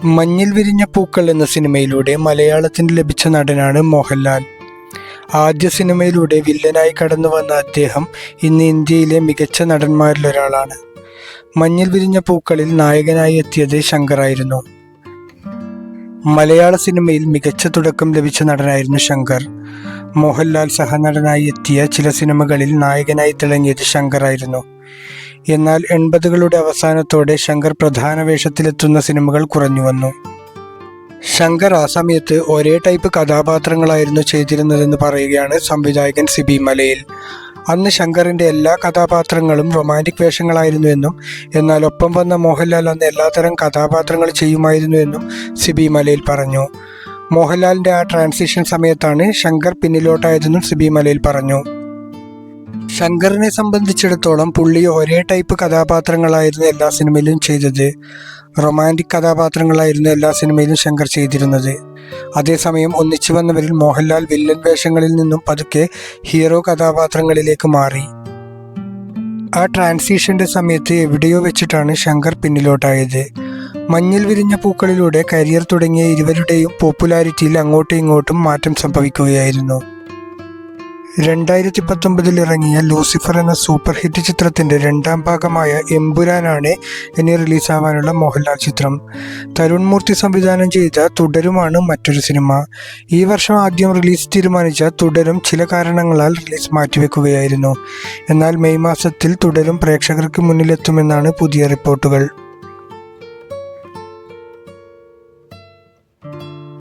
മഞ്ഞിൽ വിരിഞ്ഞ പൂക്കൾ എന്ന സിനിമയിലൂടെ മലയാളത്തിന് ലഭിച്ച നടനാണ് മോഹൻലാൽ. ആദ്യ സിനിമയിലൂടെ വില്ലനായി കടന്നു വന്ന അദ്ദേഹം ഇന്ന് ഇന്ത്യയിലെ മികച്ച നടന്മാരിലൊരാളാണ്. മഞ്ഞിൽ വിരിഞ്ഞ പൂക്കളിൽ നായകനായി എത്തിയത് ശങ്കറായിരുന്നു. മലയാള സിനിമയിൽ മികച്ച തുടക്കം ലഭിച്ച നടനായിരുന്നു ശങ്കർ. മോഹൻലാൽ സഹനടനായി എത്തിയ ചില സിനിമകളിൽ നായകനായി തിളങ്ങിയത് ശങ്കറായിരുന്നു. എന്നാൽ 80കളുടെ അവസാനത്തോടെ ശങ്കർ പ്രധാന വേഷത്തിലെത്തുന്ന സിനിമകൾ കുറഞ്ഞു വന്നു. ശങ്കർ ആ സമയത്ത് ഒരേ ടൈപ്പ് കഥാപാത്രങ്ങളായിരുന്നു ചെയ്തിരുന്നതെന്ന് പറയുകയാണ് സംവിധായകൻ സിബി മലയിൽ. അന്ന് ശങ്കറിൻ്റെ എല്ലാ കഥാപാത്രങ്ങളും റൊമാൻറ്റിക് വേഷങ്ങളായിരുന്നുവെന്നും എന്നാൽ ഒപ്പം വന്ന മോഹൻലാൽ അന്ന് എല്ലാത്തരം കഥാപാത്രങ്ങൾ ചെയ്യുമായിരുന്നുവെന്നും സിബി മലയിൽ പറഞ്ഞു. മോഹൻലാലിൻ്റെ ആ ട്രാൻസിഷൻ സമയത്താണ് ശങ്കർ പിന്നിലോട്ടായതെന്നും സിബി മലയിൽ പറഞ്ഞു. ശങ്കറിനെ സംബന്ധിച്ചിടത്തോളം പുള്ളി ഒരേ ടൈപ്പ് കഥാപാത്രങ്ങളായിരുന്നു എല്ലാ സിനിമയിലും ചെയ്തത്. റൊമാൻറ്റിക് കഥാപാത്രങ്ങളായിരുന്നു എല്ലാ സിനിമയിലും ശങ്കർ ചെയ്തിരുന്നത്. അതേസമയം ഒന്നിച്ചു വന്നവരിൽ മോഹൻലാൽ വില്ലൻ വേഷങ്ങളിൽ നിന്നും പതുക്കെ ഹീറോ കഥാപാത്രങ്ങളിലേക്ക് മാറി. ആ ട്രാൻസിഷൻ്റെ സമയത്ത് എവിടെയോ വെച്ചിട്ടാണ് ശങ്കർ പിന്നിലോട്ടായത്. മഞ്ഞിൽ വിരിഞ്ഞ പൂക്കളിലൂടെ കരിയർ തുടങ്ങിയ ഇരുവരുടെയും പോപ്പുലാരിറ്റിയിൽ അങ്ങോട്ടും ഇങ്ങോട്ടും മാറ്റം സംഭവിക്കുകയായിരുന്നു. 2019 ഇറങ്ങിയ ലൂസിഫർ എന്ന സൂപ്പർ ഹിറ്റ് ചിത്രത്തിൻ്റെ രണ്ടാം ഭാഗമായ എമ്പുരാനാണ് ഇനി റിലീസാവാനുള്ള മോഹൻലാൽ ചിത്രം. തരുൺ മൂർത്തി സംവിധാനം ചെയ്ത തുടരുമാണ് മറ്റൊരു സിനിമ. ഈ വർഷം ആദ്യം റിലീസ് തീരുമാനിച്ച തുടരും ചില കാരണങ്ങളാൽ റിലീസ് മാറ്റിവെക്കുകയായിരുന്നു. എന്നാൽ മെയ് മാസത്തിൽ തുടരും പ്രേക്ഷകർക്ക് മുന്നിലെത്തുമെന്നാണ് പുതിയ റിപ്പോർട്ടുകൾ.